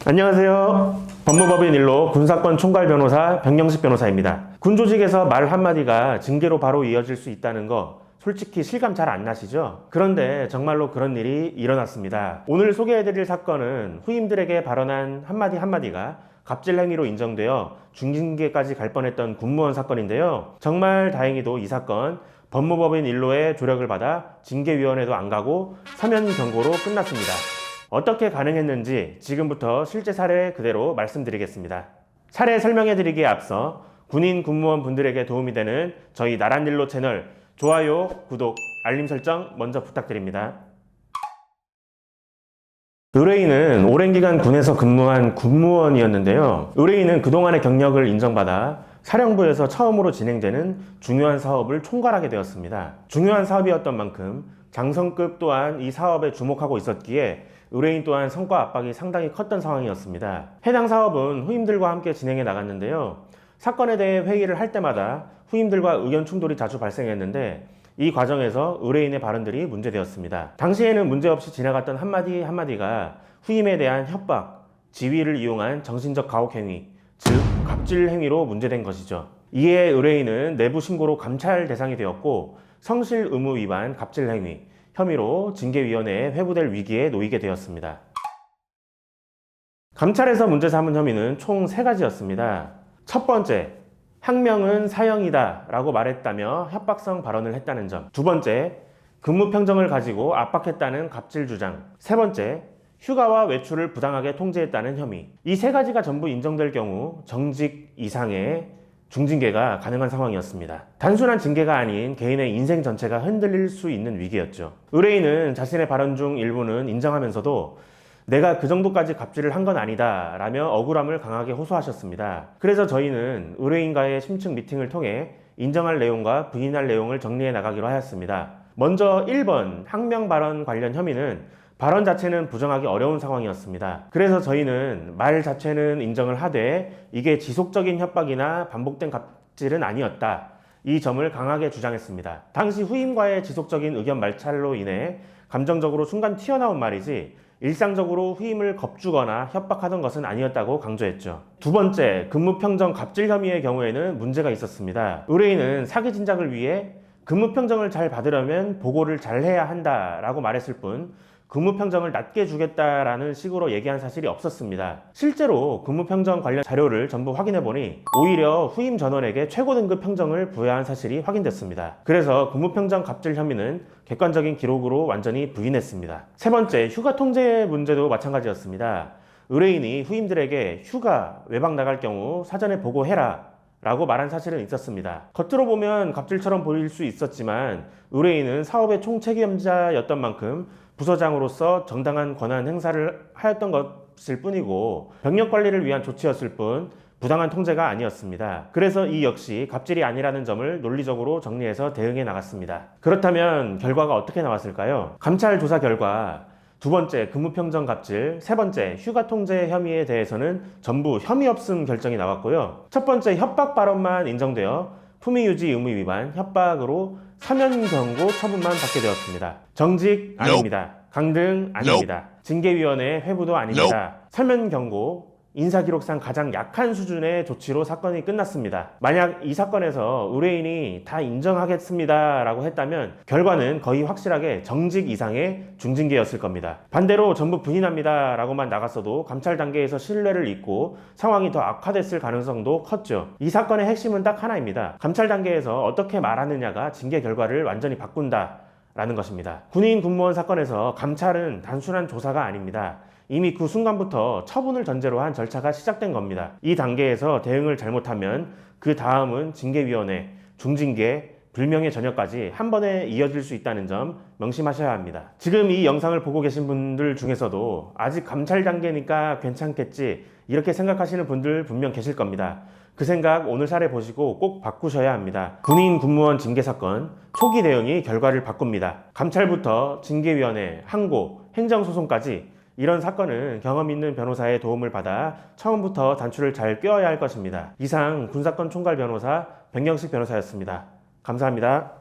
안녕하세요. 법무법인 1로 군사권 총괄 변호사 백영식 변호사입니다. 군 조직에서 말 한마디가 징계로 바로 이어질 수 있다는 거 솔직히 실감 잘 안 나시죠? 그런데 정말로 그런 일이 일어났습니다. 오늘 소개해드릴 사건은 후임들에게 발언한 한마디 한마디가 갑질 행위로 인정되어 중징계까지 갈 뻔했던 군무원 사건인데요. 정말 다행히도 이 사건 법무법인 1로의 조력을 받아 징계위원회도 안 가고 사면 경고로 끝났습니다. 어떻게 가능했는지 지금부터 실제 사례 그대로 말씀드리겠습니다. 사례 설명해드리기에 앞서 군인 군무원 분들에게 도움이 되는 저희 나란일로 채널 좋아요, 구독, 알림 설정 먼저 부탁드립니다. 의뢰인은 오랜 기간 군에서 근무한 군무원이었는데요. 의뢰인은 그동안의 경력을 인정받아 사령부에서 처음으로 진행되는 중요한 사업을 총괄하게 되었습니다. 중요한 사업이었던 만큼 장성급 또한 이 사업에 주목하고 있었기에 의뢰인 또한 성과 압박이 상당히 컸던 상황이었습니다. 해당 사업은 후임들과 함께 진행해 나갔는데요. 사건에 대해 회의를 할 때마다 후임들과 의견 충돌이 자주 발생했는데 이 과정에서 의뢰인의 발언들이 문제되었습니다. 당시에는 문제없이 지나갔던 한마디 한마디가 후임에 대한 협박, 지위를 이용한 정신적 가혹 행위, 즉 갑질 행위로 문제된 것이죠. 이에 의뢰인은 내부 신고로 감찰 대상이 되었고 성실 의무 위반 갑질 행위 혐의로 징계위원회에 회부될 위기에 놓이게 되었습니다. 감찰에서 문제 삼은 혐의는 총 3가지였습니다. 첫 번째, 학명은 사형이다 라고 말했다며 협박성 발언을 했다는 점. 두 번째, 근무 평정을 가지고 압박했다는 갑질 주장. 세 번째, 휴가와 외출을 부당하게 통제했다는 혐의. 이 3가지가 전부 인정될 경우 정직 이상의 중징계가 가능한 상황이었습니다. 단순한 징계가 아닌 개인의 인생 전체가 흔들릴 수 있는 위기였죠. 의뢰인은 자신의 발언 중 일부는 인정하면서도 내가 그 정도까지 갑질을 한 건 아니다 라며 억울함을 강하게 호소하셨습니다. 그래서 저희는 의뢰인과의 심층 미팅을 통해 인정할 내용과 부인할 내용을 정리해 나가기로 하였습니다. 먼저 1번 학명 발언 관련 혐의는 발언 자체는 부정하기 어려운 상황이었습니다. 그래서 저희는 말 자체는 인정을 하되 이게 지속적인 협박이나 반복된 갑질은 아니었다. 이 점을 강하게 주장했습니다. 당시 후임과의 지속적인 의견 말찰로 인해 감정적으로 순간 튀어나온 말이지 일상적으로 후임을 겁주거나 협박하던 것은 아니었다고 강조했죠. 두 번째, 근무평정 갑질 혐의의 경우에는 문제가 있었습니다. 의뢰인은 사기 진작을 위해 근무평정을 잘 받으려면 보고를 잘 해야 한다라고 말했을 뿐 근무평정을 낮게 주겠다라는 식으로 얘기한 사실이 없었습니다. 실제로 근무평정 관련 자료를 전부 확인해보니 오히려 후임 전원에게 최고 등급 평정을 부여한 사실이 확인됐습니다. 그래서 근무평정 갑질 혐의는 객관적인 기록으로 완전히 부인했습니다. 세 번째, 휴가 통제 문제도 마찬가지였습니다. 의뢰인이 후임들에게 휴가, 외박 나갈 경우 사전에 보고해라 라고 말한 사실은 있었습니다. 겉으로 보면 갑질처럼 보일 수 있었지만 의뢰인은 사업의 총책임자였던 만큼 부서장으로서 정당한 권한 행사를 하였던 것일 뿐이고 병력 관리를 위한 조치였을 뿐 부당한 통제가 아니었습니다. 그래서 이 역시 갑질이 아니라는 점을 논리적으로 정리해서 대응해 나갔습니다. 그렇다면 결과가 어떻게 나왔을까요? 감찰 조사 결과 두 번째 근무평정 갑질, 세 번째 휴가 통제 혐의에 대해서는 전부 혐의 없음 결정이 나왔고요. 첫 번째 협박 발언만 인정되어 품위 유지 의무 위반, 협박으로 사면 경고 처분만 받게 되었습니다. 정직 아닙니다. 강등 아닙니다. 징계위원회 회부도 아닙니다. 사면 경고, 인사기록상 가장 약한 수준의 조치로 사건이 끝났습니다. 만약 이 사건에서 의뢰인이 다 인정하겠습니다 라고 했다면 결과는 거의 확실하게 정직 이상의 중징계였을 겁니다. 반대로 전부 부인합니다 라고만 나갔어도 감찰 단계에서 신뢰를 잊고 상황이 더 악화됐을 가능성도 컸죠. 이 사건의 핵심은 딱 하나입니다. 감찰 단계에서 어떻게 말하느냐가 징계 결과를 완전히 바꾼다 라는 것입니다. 군인 군무원 사건에서 감찰은 단순한 조사가 아닙니다. 이미 그 순간부터 처분을 전제로 한 절차가 시작된 겁니다. 이 단계에서 대응을 잘못하면 그 다음은 징계위원회, 중징계, 불명예 전역까지 한 번에 이어질 수 있다는 점 명심하셔야 합니다. 지금 이 영상을 보고 계신 분들 중에서도 아직 감찰 단계니까 괜찮겠지 이렇게 생각하시는 분들 분명 계실 겁니다. 그 생각 오늘 사례 보시고 꼭 바꾸셔야 합니다. 군인 군무원 징계 사건 초기 대응이 결과를 바꿉니다. 감찰부터 징계위원회, 항고, 행정소송까지 이런 사건은 경험 있는 변호사의 도움을 받아 처음부터 단추를 잘 꿰어야 할 것입니다. 이상 군사권 총괄 변호사 백영식 변호사였습니다. 감사합니다.